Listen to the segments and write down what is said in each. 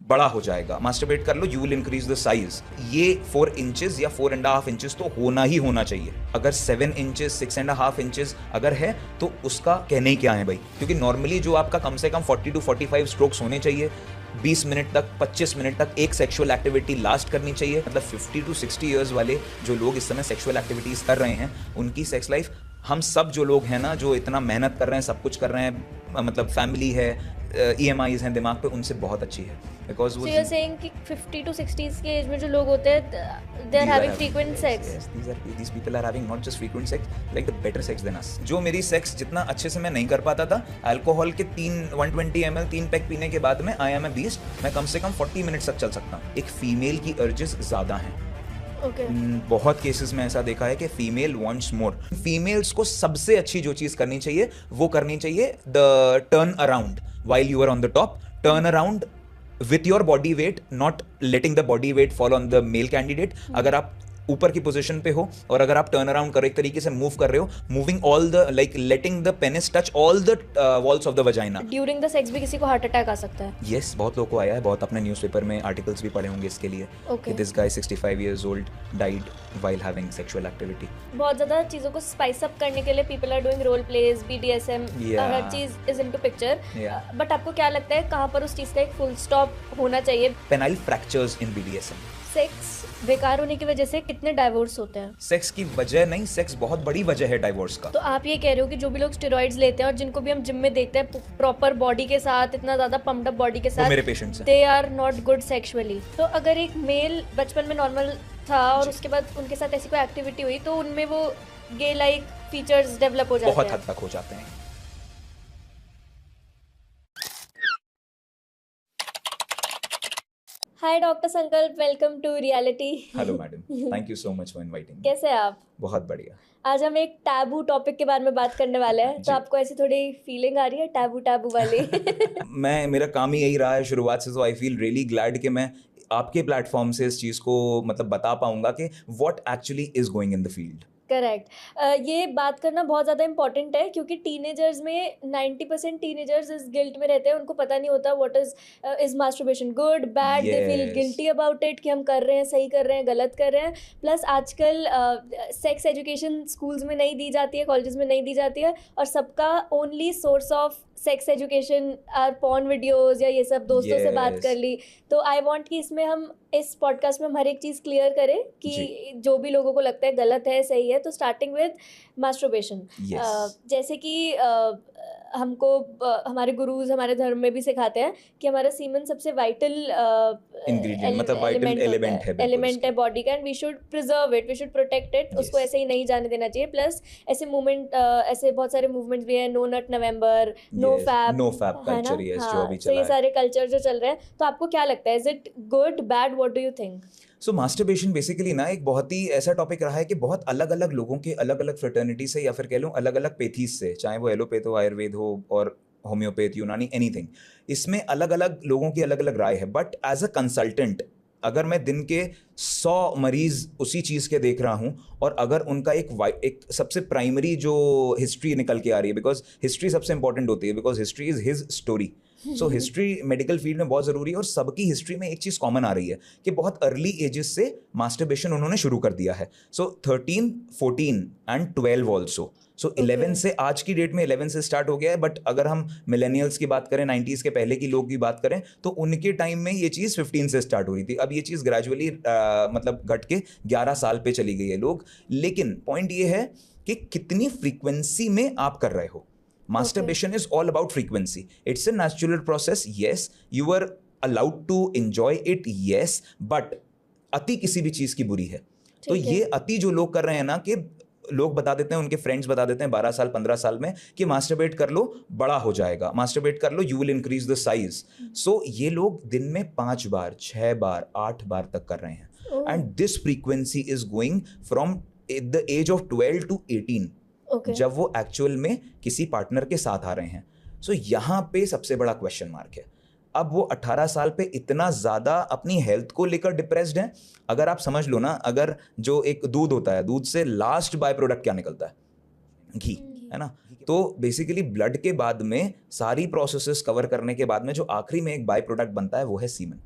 बड़ा हो जाएगा, मास्टरबेट कर लो, you will increase the size. ये 4 इंचेस या 4.5 इंचेस तो होना ही होना चाहिए। अगर 7 इंचेस 6.5 इंचेस अगर है तो उसका कहने ही क्या है भाई, क्योंकि नॉर्मली जो आपका कम से कम 40 to 45 स्ट्रोक्स होने चाहिए, 20 मिनट तक 25 मिनट तक एक सेक्सुअल एक्टिविटी लास्ट करनी चाहिए। मतलब 50 to 60 ईयर्स वाले जो लोग इस समय सेक्सुअल एक्टिविटीज कर रहे हैं, उनकी सेक्स लाइफ, हम सब जो लोग हैं ना, जो इतना मेहनत कर रहे हैं, सब कुछ कर रहे हैं, मतलब फैमिली है, EMIs हैं दिमाग पे, उनसे बहुत अच्छी है। बिकॉज वो सेइंग कि 50 to 60s के एज में जो लोग होते हैं, they are having frequent sex. these people are having not just frequent sex, like the better sex than us। जो मेरी सेक्स जितना अच्छे से मैं नहीं कर पाता था, अल्कोहल के 120 ml 3 पैक पीने के बाद में आया मैं 20, मैं कम से कम 40 मिनट्स तक चल सकता हूँ। एक फीमेल की अर्जेस ज्यादा हैं। बहुत केसेस में ऐसा देखा है कि फीमेल वांट्स मोर। फीमेल्स को सबसे अच्छी जो चीज करनी चाहिए वो करनी चाहिए the turn around while you are on the top, turn around with your body weight, not letting the body weight fall on the male candidate। अगर आप ऊपर की पोजीशन पे हो और अगर आप टर्न अराउंड करो, एक तरीके से मूव कर रहे हो, moving all the like letting the penis touch all the walls of the vagina. During the sex भी किसी को हार्ट अटैक आ सकता है। यस, बहुत लोगों को आया है, बहुत अपने न्यूज़पेपर में आर्टिकल्स भी पढ़े होंगे इसके लिए कि this guy 65 years old died while having sexual activity। बहुत ज़्यादा चीज़ों को स्पाइस अप करने के लिए people are doing role plays, BDSM, हर चीज़ इज इनटू पिक्चर। बट आपको क्या लगता है कहाँ पर उस चीज़ का एक फुल स्टॉप होना चाहिए? पेनाइल फ्रैक्चर्स इन BDSM। सेक्स बेकार होने की वजह से कितने डाइवोर्स होते हैं? सेक्स की वजह नहीं, सेक्स बहुत बड़ी वजह है डाइवोर्स का। तो आप ये कह रहे हो कि जो भी लोग स्टेरॉइड्स लेते हैं और जिनको भी हम जिम में देखते हैं प्रॉपर बॉडी के साथ, इतना ज्यादा पम्प्ड अप बॉडी के साथ, मेरे पेशेंट्स हैं, they are not good sexually. तो अगर एक मेल बचपन में नॉर्मल था और उसके बाद उनके साथ ऐसी कोई एक्टिविटी हुई तो उनमें वो गे लाइक फीचर्स डेवलप हो जाते हैं, बहुत हद तक हो जाते हैं। Hi doctor Sankalp, welcome to reality. Hello madam, thank you so much for inviting. कैसे हैं आप? बहुत बढ़िया। आज हम एक टैबू टॉपिक के बारे में बात करने वाले हैं, तो आपको ऐसी थोड़ी फीलिंग आ रही है टैबू वाली? मेरा काम ही यही रहा है शुरुआत से, तो आई फील रियली ग्लैड कि मैं आपके प्लेटफॉर्म से इस चीज़ को मतलब बता पाऊंगा कि what actually is going in the field. Correct. ये बात करना बहुत ज़्यादा इंपॉर्टेंट है क्योंकि टीनेजर्स में 90% टीनेजर्स इस गिल्ट में रहते हैं, उनको पता नहीं होता what is masturbation good bad, they feel guilty about it कि हम कर रहे हैं, सही कर रहे हैं, गलत कर रहे हैं। प्लस आजकल सेक्स एजुकेशन स्कूल्स में नहीं दी जाती है, कॉलेजेस में नहीं दी जाती है, और सबका only source of sex education are porn videos या ये सब दोस्तों से बात कर ली। तो आई वॉन्ट कि इसमें हम इस पॉडकास्ट में हम हर एक चीज़ क्लियर करें कि जो भी लोगों को लगता है गलत है सही है। तो स्टार्टिंग विद मास्टरबेशन, जैसे कि हमको हमारे गुरुज हमारे धर्म में भी सिखाते हैं कि हमारा सीमन सबसे वाइटल इंग्रेडिएंट, मतलब वाइटल एलिमेंट है बॉडी का, and we should preserve it, we should protect it. उसको ऐसे ही नहीं जाने देना चाहिए। प्लस ऐसे मूवमेंट, ऐसे बहुत सारे मूवमेंट्स भी है, नो नट नवंबर, नो फैब कल्चर, जो अभी चल रहा है, ये सारे कल्चर जो चल रहे हैं, तो आपको क्या लगता है, is it good bad, what do you think? So masturbation basically ना एक बहुत ही ऐसा टॉपिक रहा है कि बहुत अलग अलग लोगों के अलग अलग फ्रेटर्निटी से, या फिर कह लूँ अलग अलग पैथीज से, चाहे वो एलोपैथ हो, आयुर्वेद हो और होम्योपैथ, यूनानी, एनीथिंग, इसमें अलग अलग लोगों की अलग अलग राय है। बट एज अ कंसल्टेंट, अगर मैं दिन के 100 मरीज उसी चीज़ के देख रहा हूँ और अगर उनका एक सबसे प्राइमरी जो हिस्ट्री निकल के आ रही है, बिकॉज हिस्ट्री सबसे इंपॉर्टेंट होती है, because history is his story. So history medical field में बहुत ज़रूरी है, और सबकी हिस्ट्री में एक चीज़ कॉमन आ रही है कि बहुत अर्ली एजेस से मास्टरबेशन उन्होंने शुरू कर दिया है। सो 13, 14 एंड 12 ऑल्सो। सो 11 से, आज की डेट में 11 से स्टार्ट हो गया है। बट अगर हम मिलेनियल्स की बात करें, 90s के पहले की लोग की बात करें, तो उनके टाइम में ये चीज़ 15 से स्टार्ट हो रही थी। अब ये चीज़ ग्रेजुअली मतलब घट के 11 साल पे चली गई है लोग। लेकिन पॉइंट ये है कि कितनी फ्रीक्वेंसी में आप कर रहे हो। Masturbation is all about frequency. It's a natural process. Yes, you are allowed to enjoy it. Yes, but अति किसी भी चीज की बुरी है। तो ये अति जो लोग कर रहे हैं ना, कि लोग बता देते हैं, उनके फ्रेंड्स बता देते हैं 12 साल 15 साल में कि मास्टरबेट कर लो, बड़ा हो जाएगा, मास्टरबेट कर लो, you will increase the size. So ये लोग दिन में 5 बार 6 बार 8 बार तक कर रहे हैं। And this frequency is going from the age of 12 to 18, जब वो एक्चुअल में किसी पार्टनर के साथ आ रहे हैं। सो यहाँ पे सबसे बड़ा क्वेश्चन मार्क है। अब वो 18 साल पे इतना ज़्यादा अपनी हेल्थ को लेकर डिप्रेस्ड हैं। अगर आप समझ लो ना, अगर जो एक दूध होता है, दूध से लास्ट बाय प्रोडक्ट क्या निकलता है? घी, है ना। तो बेसिकली ब्लड के बाद में सारी प्रोसेसेस कवर करने के बाद में जो आखिरी में एक बाय प्रोडक्ट बनता है वो है सीमन।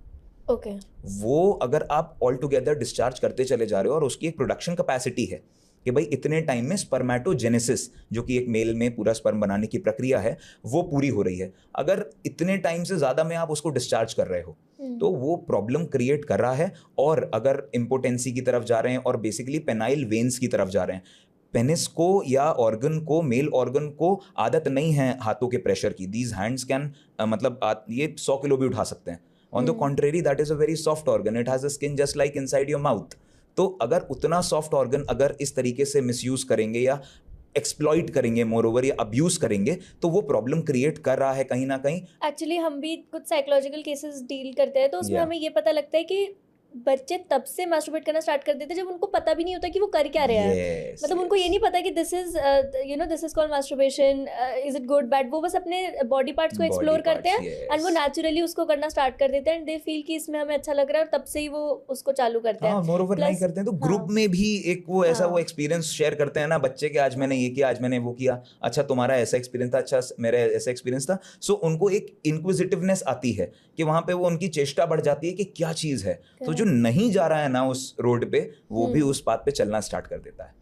ओके। वो अगर आप ऑल टुगेदर डिस्चार्ज करते चले जा रहे हो और उसकी एक प्रोडक्शन कैपेसिटी है कि भाई इतने टाइम में स्पर्मेटोजेनेसिस, जो कि एक मेल में पूरा स्पर्म बनाने की प्रक्रिया है, वो पूरी हो रही है, अगर इतने टाइम से ज़्यादा में आप उसको डिस्चार्ज कर रहे हो तो वो प्रॉब्लम क्रिएट कर रहा है। और अगर इम्पोटेंसी की तरफ जा रहे हैं और बेसिकली पेनाइल वेन्स की तरफ जा रहे हैं, पेनिस को या ऑर्गन को, मेल ऑर्गन को आदत नहीं है हाथों के प्रेशर की। दीज हैंड्स कैन मतलब ये 100 किलो भी उठा सकते हैं। On the contrary that is a very soft organ, it has a skin just like inside your mouth. तो अगर उतना सॉफ्ट ऑर्गन अगर इस तरीके से मिसयूज करेंगे या एक्सप्लॉइट करेंगे, मोर ओवर या अब्यूज करेंगे, तो वो प्रॉब्लम क्रिएट कर रहा है कहीं ना कहीं। एक्चुअली हम भी कुछ साइकोलॉजिकल केसेस डील करते हैं, तो उसमें Yeah. हमें ये पता लगता है कि बच्चे तब से मास्टरबेट करना स्टार्ट कर देते हैं जब उनको पता भी नहीं होता कि वो कर क्या रहे हैं। Yes, मतलब उनको ये नहीं पता कि this is this is called masturbation, is it good bad. वो बस अपने बॉडी पार्ट्स को एक्सप्लोर करते हैं एंड वो नेचुरली उसको करना स्टार्ट कर देते हैं एंड दे फील कि इसमें हमें अच्छा लग रहा है, और तब से ही वो उसको चालू करते हैं। हाँ, मोर ओवर नहीं Plus- करते हैं तो हाँ। ग्रुप में भी एक वो ऐसा हाँ। वो एक्सपीरियंस शेयर करते हैं ना बच्चे के, आज मैंने ये किया, आज मैंने वो किया, अच्छा तुम्हारा ऐसा एक्सपीरियंस था, अच्छा मेरा ऐसा एक्सपीरियंस था। सो उनको एक इंक्विजिटिवनेस आती है कि वहां पे वो उनकी चेष्टा बढ़ जाती है कि क्या चीज है। तो जो नहीं जा रहा है ना उस रोड पे, वो भी उस बात पे चलना स्टार्ट कर देता है।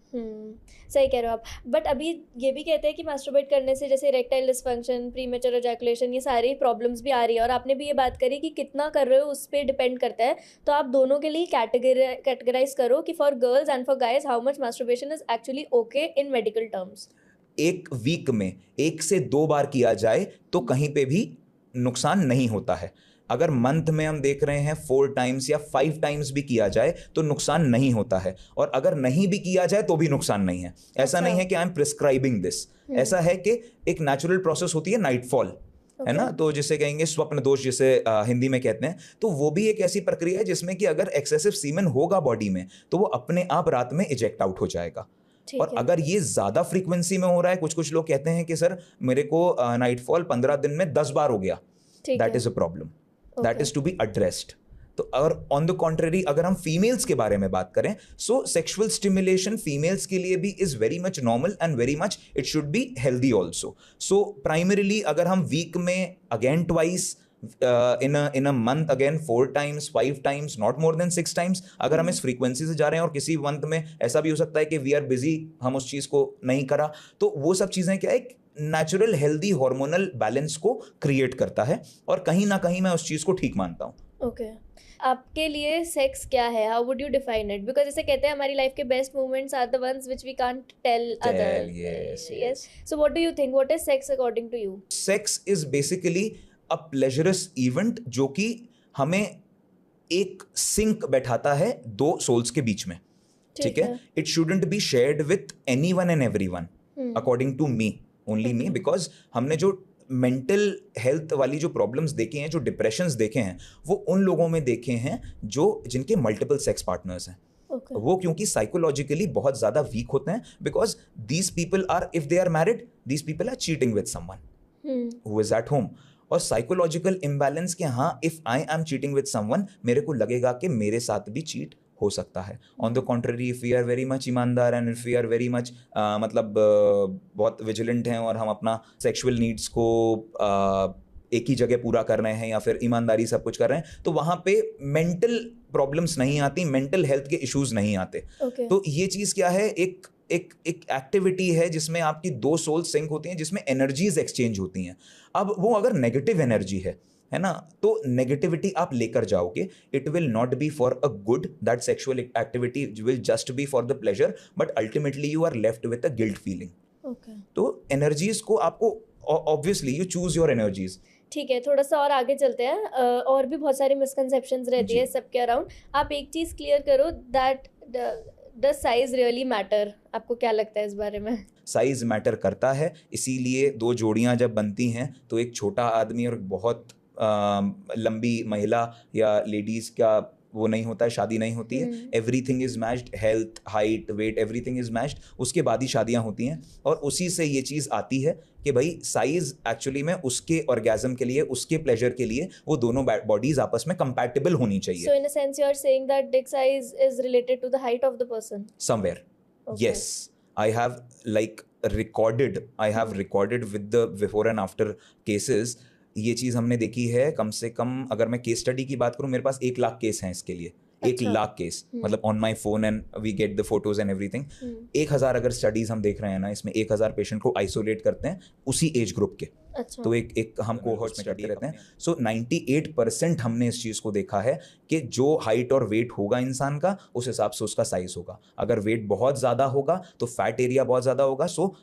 सही कह रहे हो आप। बट अभी ये भी कहते हैं कि मास्टरबेट करने से जैसे इरेक्टाइल डिसफंक्शन, प्रीमेच्योर एजैकुलेशन, ये सारी प्रॉब्लम्स भी आ रही है। और आपने भी ये बात करी कि कितना कर रहे हो उस पर डिपेंड करता है। तो आप दोनों के लिए कैटेगराइज करो कि for girls and for guys how much masturbation is actually okay in medical terms. एक वीक में 1 से 2 बार किया जाए तो कहीं पे भी नुकसान नहीं होता है। अगर मंथ में हम देख रहे हैं 4 टाइम्स या 5 टाइम्स भी किया जाए तो नुकसान नहीं होता है, और अगर नहीं भी किया जाए तो भी नुकसान नहीं है। ऐसा नहीं है कि आई एम प्रिस्क्राइबिंग दिस, ऐसा है कि एक नेचुरल प्रोसेस होती है नाइटफॉल, है ना, तो जिसे कहेंगे स्वप्न दोष, जिसे हिंदी में कहते हैं। तो वो भी एक ऐसी प्रक्रिया है जिसमें कि अगर एक्सेसिव सीमेन होगा बॉडी में तो वो अपने आप रात में इजेक्ट आउट हो जाएगा। और अगर ये ज्यादा फ्रीक्वेंसी में हो रहा है, कुछ कुछ लोग कहते हैं कि सर मेरे को नाइटफॉल 15 दिन में 10 बार हो गया, that is a problem, that is to be addressed. तो अगर ऑन द कॉन्ट्रेरी अगर हम फीमेल्स के बारे में बात करें, सो सेक्सुअल स्टिमुलेशन फीमेल्स के लिए भी is very much normal and very much it should be healthy also. So primarily अगर हम वीक में again twice, in a month again 4 times 5 times, not more than 6 times, अगर हम इस फ्रीक्वेंसी से जा रहे हैं, और किसी मंथ में ऐसा भी हो सकता है कि वी आर बिजी, हम उस चीज को नहीं करा, तो वो सब चीजें क्या है, एक नेचुरल हेल्दी हार्मोनल बैलेंस को क्रिएट करता है, और कहीं ना कहीं मैं उस चीज को ठीक मानता हूँ। ओके। आपके लिए सेक्स क्या है? How would you define it? Because जैसे कहते हैं हमारी लाइफ के best moments are the ones which we can't tell other. yes. So what do you think, what is sex according to you? Sex is basically a pleasurous event जो कि हमें एक sink बैठाता है 2 सोल्स के बीच में, ठीक है। It shouldn't be shared with anyone and everyone, according to me, only me, because हमने जो मेंटल हेल्थ वाली जो प्रॉब्लम्स देखे हैं, जो डिप्रेशंस देखे हैं, वो उन लोगों में देखे हैं जो जिनके मल्टीपल सेक्स पार्टनर्स हैं। वो क्योंकि साइकोलॉजिकली बहुत ज्यादा वीक होते हैं, because these people are, if they are married, these people are cheating with someone who is at home. और साइकोलॉजिकल इम्बैलेंस के, हाँ, if I am cheating with someone, मेरे को लगेगा कि मेरे साथ भी चीट हो सकता है। On the contrary, if we are very much ईमानदार and if we are very much बहुत विजिलेंट हैं, और हम अपना सेक्सुअल नीड्स को एक ही जगह पूरा कर रहे हैं या फिर ईमानदारी सब कुछ कर रहे हैं, तो वहाँ पे मेंटल प्रॉब्लम्स नहीं आती, मेंटल हेल्थ के इश्यूज नहीं आते। तो ये चीज़ क्या है, एक एक्टिविटी है जिसमें आपकी 2 सोल सिंक होती हैं, जिसमें एनर्जीज एक्सचेंज होती हैं। अब वो अगर नेगेटिव एनर्जी है ना, तो नेगेटिविटी आप लेकर जाओगे, it will not be for a good, that sexual activity will just be for the pleasure, but ultimately you are left with a guilt feeling. तो एनर्जीज को आपको, obviously you choose your energies. ठीक है, थोड़ा सा और आगे चलते हैं। और भी बहुत सारी मिसकंसेप्शंस रहती है सबके अराउंड। आप एक चीज़ क्लियर करो, that does size really matter? आपको क्या लगता है इस बारे में? साइज मैटर करता है, इसीलिए 2 जोड़ियां जब बनती हैं तो एक छोटा आदमी और बहुत लंबी महिला या लेडीज का वो नहीं होता है, शादी नहीं होती है। Everything is matched, health, height, weight, everything is matched, उसके बाद ही शादियां होती हैं। और उसी से ये चीज़ आती है कि भाई साइज एक्चुअली में उसके ऑर्गेजम के लिए, उसके प्लेजर के लिए, वो दोनों बॉडीज आपस में कंपैटिबल होनी चाहिए। So in a sense you are saying that dick size is related to the height of the person somewhere. Yes, I have recorded with the before and after cases. ये चीज़ हमने देखी है कम से कम, अगर मैं केस स्टडी की बात करूँ, मेरे पास 1 लाख केस हैं इसके लिए। 1 लाख केस, मतलब on my phone, and we get the photos and everything. 1000 अगर स्टडीज हम देख रहे हैं ना, इसमें 1000 पेशेंट को आइसोलेट करते हैं उसी एज ग्रुप के। अच्छा। तो एक हम कोहॉर्ट्स में करते रहते हैं। सो 98% हमने इस चीज़ को देखा है कि जो हाइट और वेट होगा इंसान का, उस हिसाब से उसका साइज होगा। अगर वेट बहुत ज़्यादा होगा तो फैट एरिया बहुत ज़्यादा होगा, सो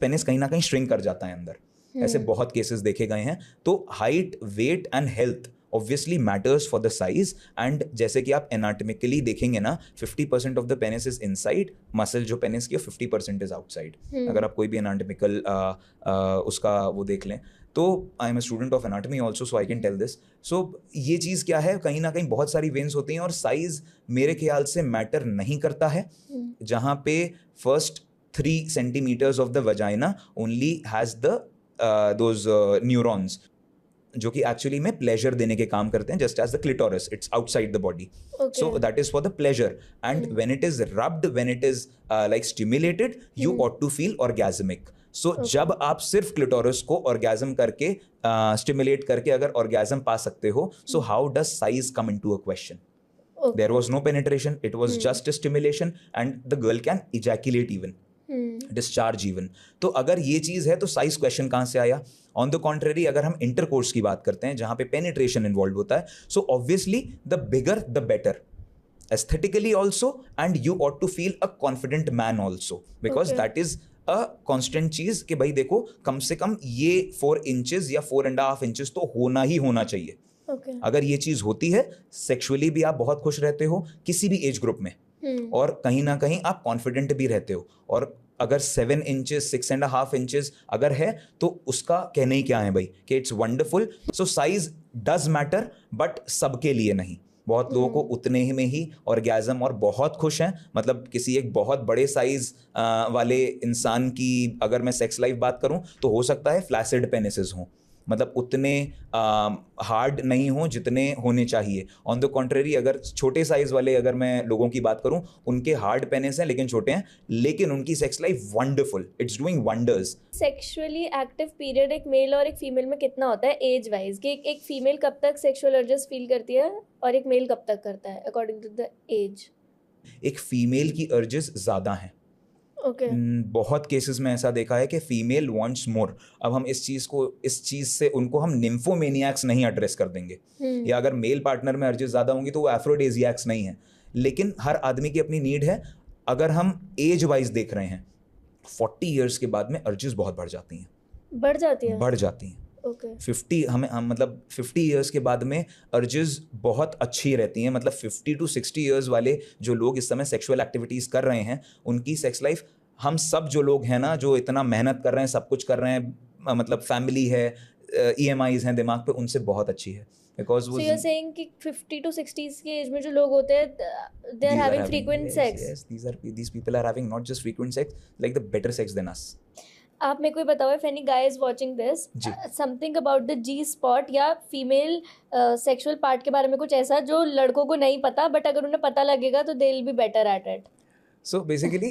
पेनिस कहीं ना कहीं श्रिंक कर जाता है अंदर। ऐसे बहुत केसेस देखे गए हैं। तो height, weight and health obviously matters for the size, and जैसे कि आप एनाटॉमिकली देखेंगे ना, 50% of the penis is inside, muscle जो पेनिस की 50% is outside। अगर आप कोई भी एनाटॉमिकल उसका वो देख लें, तो I am a student of anatomy also, so I can tell this. So ये चीज़ क्या है, कहीं ना कहीं बहुत सारी वेन्स होती हैं और साइज मेरे ख्याल से मैटर नहीं करता है। जहाँ पे first 3 centimetres of the vagina only has the those neurons जो कि एक्चुअली में प्लेजर देने के काम करते हैं, just as the clitoris, it's outside the body. So that is for the pleasure, and when it is rubbed, when it is like stimulated, you ought to feel orgasmic. So जब आप सिर्फ clitoris को orgasm करके stimulate करके अगर orgasm पा सकते हो, so how does size come into a question? There was no penetration, it was just a stimulation, and the girl can ejaculate even, discharge even। तो अगर ये चीज़ है तो साइज क्वेश्चन कहाँ से आया? ऑन द कॉन्ट्ररी, अगर हम इंटरकोर्स की बात करते हैं जहाँ पे पेनिट्रेशन इन्वॉल्व होता है, so obviously the bigger the better, aesthetically also, and you ought to feel a confident man also, because that is a constant चीज़ कि भाई देखो, कम से कम ये 4 इंचेस या 4.5 इंचेस तो होना ही होना चाहिए। अगर ये चीज़ होती है, सेक्सुअली भी आप बहुत खुश रहते हो किसी भी एज ग्रुप में, और कहीं ना कहीं आप कॉन्फिडेंट भी रहते हो। और अगर 7 इंचेस, 6.5 इंचेस अगर है तो उसका कहने ही क्या है भाई, कि it's wonderful. So size does matter, but सबके लिए नहीं। बहुत लोगों को उतने ही में ही ऑर्गेजम और बहुत खुश हैं। मतलब किसी एक बहुत बड़े साइज वाले इंसान की अगर मैं सेक्स लाइफ बात करूं, तो हो सकता है फ्लैसिड पेनिसेस हों, मतलब उतने हार्ड नहीं हो जितने होने चाहिए। ऑन द कॉन्ट्ररी, अगर छोटे साइज वाले अगर मैं लोगों की बात करूं, उनके हार्ड पेनिस हैं लेकिन छोटे हैं, लेकिन उनकी sex life wonderful, it's doing wonders. Sexually active period एक मेल और एक फीमेल में कितना होता है एज वाइज, कि एक फीमेल कब तक सेक्सुअल अर्जेस फील करती है और एक मेल कब तक करता है अकॉर्डिंग टू द एज? एक फीमेल की अर्जेस ज़्यादा हैं। बहुत केसेस में ऐसा देखा है कि फीमेल वांट्स मोर। अब हम इस चीज़ से उनको हम निम्फोमेनियाक्स नहीं एड्रेस कर देंगे, या अगर मेल पार्टनर में अर्जेस ज़्यादा होंगी तो वो एफ्रोडेजियाक्स नहीं है। लेकिन हर आदमी की अपनी नीड है। अगर हम एज वाइज देख रहे हैं, 40 ईयर्स के बाद में अर्जेस बहुत बढ़ जाती हैं। बढ़ जाती हैं। 50 मतलब 50 ईयर्स के बाद में अर्जेस बहुत अच्छी रहती हैं। मतलब 50 to 60 ईयर्स वाले जो लोग इस समय सेक्सुअल एक्टिविटीज़ कर रहे हैं, उनकी सेक्स लाइफ, हम सब जो लोग हैं ना, जो इतना मेहनत कर रहे हैं, सब कुछ कर रहे हैं, मतलब फैमिली है, EMIs हैं दिमाग पे, उनसे बहुत अच्छी है। Because so you're saying कि 50 to 60s के एज में जो लोग होते हैं, they are having frequent sex. Yes, these people are having not just frequent sex, like the better sex than us. आप मेरे को बताओ, if any guy is watching this, something about the G spot या female sexual part के बारे में कुछ ऐसा जो लड़कों को नहीं पता, बट अगर उन्हें पता लगेगा तो they will be better at it. So basically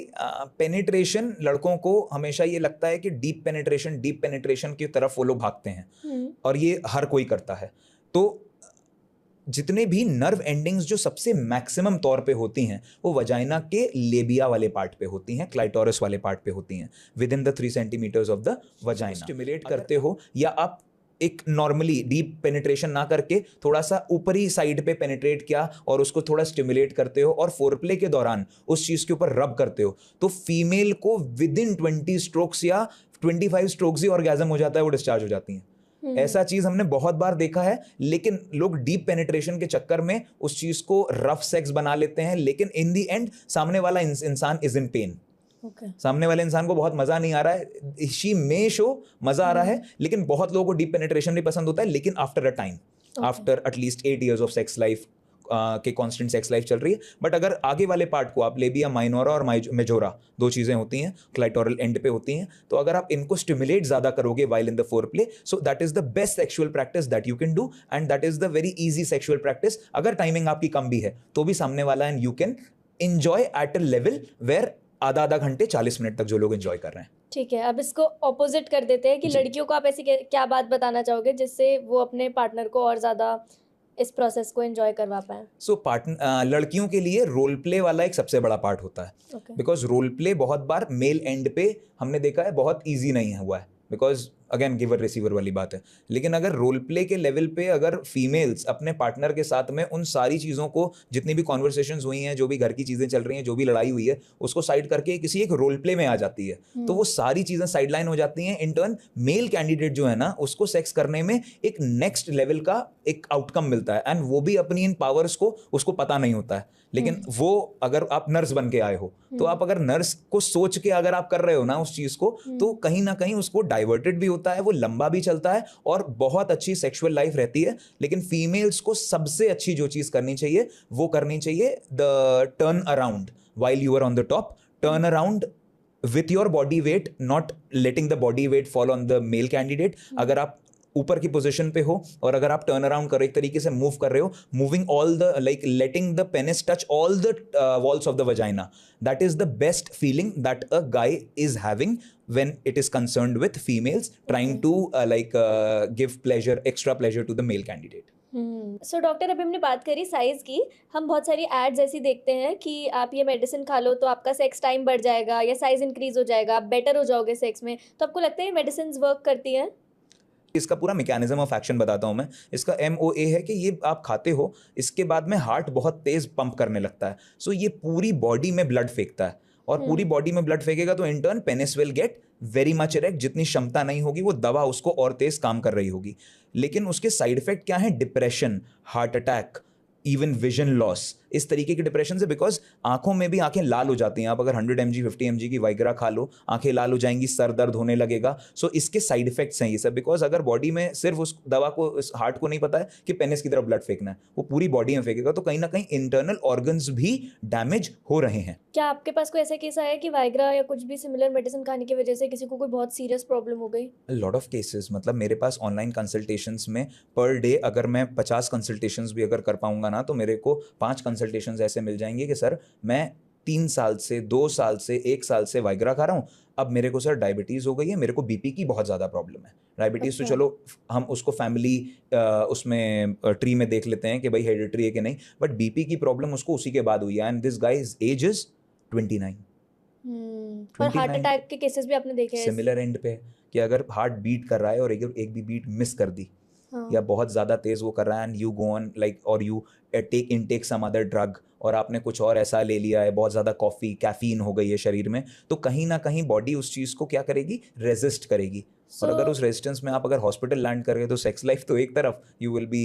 penetration, लड़कों को हमेशा ये लगता है कि डीप पेनिट्रेशन की तरफ वो लोग भागते हैं, और ये हर कोई करता है। तो जितने भी नर्व एंडिंग्स जो सबसे मैक्सिमम तौर पे होती हैं, वो वजाइना के लेबिया वाले पार्ट पे होती हैं, क्लाइटोरस वाले पार्ट पे होती हैं, within the 3 centimetres of the vagina. Stimulate करते हो, या आप एक नॉर्मली डीप पेनिट्रेशन ना करके थोड़ा सा ऊपरी साइड पे पेनिट्रेट किया और उसको थोड़ा स्टिमुलेट करते हो, और फोरप्ले के दौरान उस चीज़ के ऊपर रब करते हो, तो फीमेल को विद इन 20 स्ट्रोक्स या 25 स्ट्रोक्स ही ऑर्गेजम हो जाता है, वो डिस्चार्ज हो जाती हैं। ऐसा चीज हमने बहुत बार देखा है। लेकिन लोग डीप पेनिट्रेशन के चक्कर में उस चीज को रफ सेक्स बना लेते हैं, लेकिन इन दी एंड सामने वाला इंसान इज इन पेन। सामने वाले इंसान को बहुत मजा नहीं आ रहा है, शी मे शो मजा आ रहा है, लेकिन बहुत लोगों को डीप पेनिट्रेशन भी पसंद होता है, लेकिन after a time, after at least 8 years of sex life के कांस्टेंट सेक्स लाइफ चल रही है। बट अगर आगे वाले पार्ट को आप लेबिया माइनोरा और मेजोरा, 2 चीज़ें होती हैं, क्लाइटोरल एंड पे होती हैं, तो अगर आप इनको स्टिमुलेट ज़्यादा करोगे while in the foreplay, so that is the best sexual practice that you can do, and that is the very easy sexual practice. अगर टाइमिंग आपकी कम भी है तो भी सामने वाला, and you can enjoy at a level where आधा घंटे 40 मिनट तक जो लोग एंजॉय कर रहे हैं। ठीक है, अब इसको ऑपोजिट कर देते हैं कि जी। लड़कियों को आप ऐसी क्या बात बताना चाहोगे जिससे वो अपने पार्टनर को और ज़्यादा इस प्रोसेस को एंजॉय करवा पाए? सो लड़कियों के लिए रोल प्ले वाला एक सबसे बड़ा पार्ट होता है, ओके। बिकॉज रोल प्ले बहुत बार मेल एंड पे हमने देखा है बहुत ईजी नहीं हुआ है, बिकॉज अगेन गिवर रिसीवर वाली बात है। लेकिन अगर रोल प्ले के लेवल पे अगर फीमेल्स अपने पार्टनर के साथ में उन सारी चीज़ों को, जितनी भी कॉन्वर्सेशंस हुई हैं, जो भी घर की चीज़ें चल रही हैं, जो भी लड़ाई हुई है, उसको साइड करके किसी एक रोल प्ले में आ जाती है, तो वो सारी चीज़ें साइडलाइन हो जाती हैं। इन टर्न मेल कैंडिडेट जो है ना, उसको सेक्स करने में एक नेक्स्ट लेवल का एक आउटकम मिलता है, एंड वो भी अपनी इन पावर्स को उसको पता नहीं होता है। लेकिन वो अगर आप नर्स बन के आए हो, तो आप अगर नर्स को सोच के अगर आप कर रहे हो ना उस चीज़ को, तो कहीं ना कहीं उसको डाइवर्टेड भी होता है, वो लंबा भी चलता है और बहुत अच्छी सेक्सुअल लाइफ रहती है। लेकिन फीमेल्स को सबसे अच्छी जो चीज़ करनी चाहिए वो करनी चाहिए the turn around while you are on the top. Turn around with your body weight, not letting the body weight fall on the male candidate. अगर आप ऊपर की पोजीशन पे हो और अगर आप टर्न अराउंड कर एक तरीके से मूव कर रहे हो, moving all the like letting the penis touch all the walls of the vagina, that is the best feeling that a guy is having when it is concerned with females trying to give pleasure, extra pleasure to the male candidate. So doctor, अभी हमने बात करी size की, हम बहुत सारी ads ऐसी देखते हैं कि आप ये मेडिसिन खा लो तो आपका सेक्स टाइम बढ़ जाएगा या साइज इंक्रीज हो जाएगा, आप बेटर हो जाओगे सेक्स में। तो आपको लगता है ये मेडिसिन वर्क करती हैं? इसका पूरा मैकेनिज्म ऑफ एक्शन बताता हूँ मैं। इसका MOA है कि ये आप खाते हो, इसके बाद में हार्ट बहुत तेज पंप करने लगता है, सो ये पूरी बॉडी में ब्लड फेंकता है, और पूरी बॉडी में ब्लड फेंकेगा तो in turn penis will get very much erect. जितनी क्षमता नहीं होगी वो दवा उसको और तेज काम कर रही होगी। लेकिन उसके साइड इफेक्ट क्या है? Depression, heart attack, even vision loss, इस तरीके के डिप्रेशन से। बिकॉज आंखों में भी आंखें लाल हो जाती हैं। आप अगर 100 mg 50 mg की वाइग्रा खा लो, आंखें लाल हो जाएंगी, सर दर्द होने लगेगा। सो इसके साइड इफेक्ट्स हैं ये सब। बिकॉज अगर बॉडी में सिर्फ उस दवा को, इस हार्ट को नहीं पता है कि पेनिस की तरफ ब्लड फेंकना है, वो पूरी बॉडी में फेंकेगा, तो कहीं ना कहीं इंटरनल ऑर्गन्स भी डैमेज हो रहे हैं। क्या आपके पास कोई ऐसा केस आया कि वाइग्रा या कुछ भी सिमिलर मेडिसिन खाने की वजह से किसी को कोई बहुत सीरियस प्रॉब्लम हो गई? लॉट ऑफ केसेस, मतलब मेरे पास ऑनलाइन कंसल्टेशंस में पर डे अगर मैं 50 कंसल्टेशंस भी अगर कर पाऊंगा ना, तो मेरे को 5 कंसल्टेशंस ऐसे मिल जाएंगे कि सर मैं 3 साल से, 2 साल से, 1 साल से वाइग्रा खा रहा हूँ, अब मेरे को सर डायबिटीज़ हो गई है, मेरे को बीपी की बहुत ज़्यादा प्रॉब्लम है। डायबिटीज़ तो अच्छा। चलो हम उसको फैमिली उसमें ट्री में देख लेते हैं कि भाई हेरिडिटरी है कि नहीं, बट बीपी की प्रॉब्लम उसको उसी के बाद हुई है, and this guy's age is 29। और हार्ट अटैक के केसेस भी आपने देखे हैं? सिमिलर एंड पे, कि अगर हार्ट बीट कर रहा है और एक भी बीट मिस कर दी, या बहुत ज़्यादा तेज़ वो कर रहा है, and you go on like, और you take some other drug, और आपने कुछ और ऐसा ले लिया है, बहुत ज़्यादा कॉफ़ी, कैफीन हो गई है शरीर में, तो कहीं ना कहीं बॉडी उस चीज़ को क्या करेगी? रेजिस्ट करेगी। और अगर उस रेजिस्टेंस में आप अगर हॉस्पिटल लैंड कर गए तो सेक्स लाइफ तो एक तरफ, यू विल बी